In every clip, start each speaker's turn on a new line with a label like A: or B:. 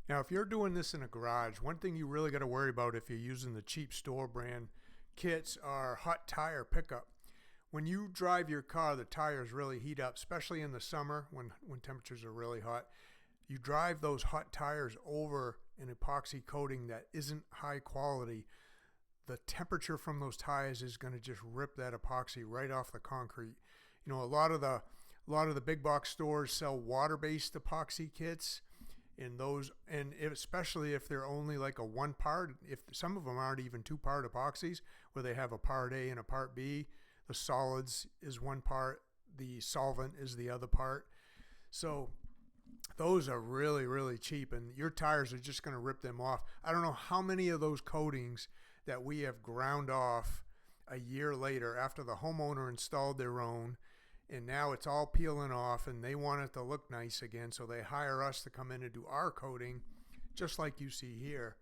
A: Now, if you're doing this in a garage, one thing you really got to worry about if you're using the cheap store brand kits are hot tire pickup. When you drive your car, the tires really heat up, especially in the summer when temperatures are really hot. You drive those hot tires over an epoxy coating that isn't high quality, the temperature from those tires is going to just rip that epoxy right off the concrete. You know, a lot of the big box stores sell water-based epoxy kits, and especially if they're only like a one part, if some of them aren't even two part epoxies, where they have a part A and a part B, the solids is one part, the solvent is the other part. So those are really, really cheap, and your tires are just going to rip them off. I don't know how many of those coatings that we have ground off a year later after the homeowner installed their own, and now it's all peeling off and they want it to look nice again, so they hire us to come in and do our coating just like you see here,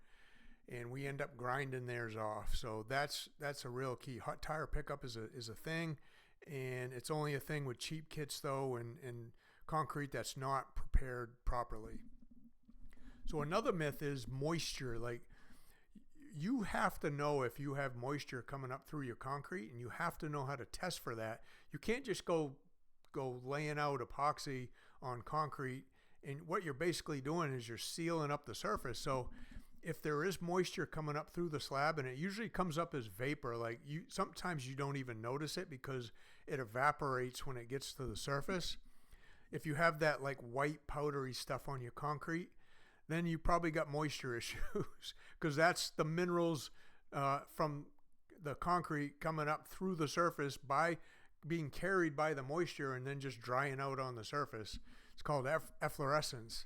A: and we end up grinding theirs off. So that's a real key. Hot tire pickup is a thing, and it's only a thing with cheap kits though, and concrete that's not prepared properly. So another myth is moisture. Like, you have to know if you have moisture coming up through your concrete, and you have to know how to test for that. You can't just go laying out epoxy on concrete, and what you're basically doing is you're sealing up the surface. So if there is moisture coming up through the slab, and it usually comes up as vapor, like sometimes you don't even notice it because it evaporates when it gets to the surface. If you have that like white powdery stuff on your concrete, then you probably got moisture issues because that's the minerals from the concrete coming up through the surface by being carried by the moisture and then just drying out on the surface. It's called efflorescence.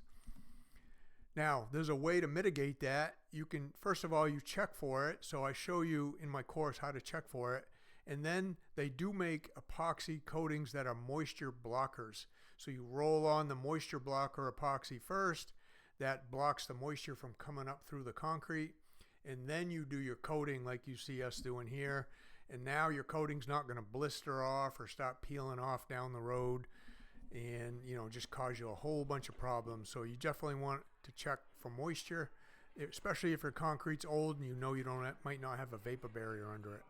A: Now, there's a way to mitigate that. You can, first of all, you check for it. So I show you in my course how to check for it. And then they do make epoxy coatings that are moisture blockers. So you roll on the moisture blocker epoxy first. That blocks the moisture from coming up through the concrete, and then you do your coating like you see us doing here, and now your coating's not going to blister off or start peeling off down the road and just cause you a whole bunch of problems. So you definitely want to check for moisture, especially if your concrete's old and you don't might not have a vapor barrier under it.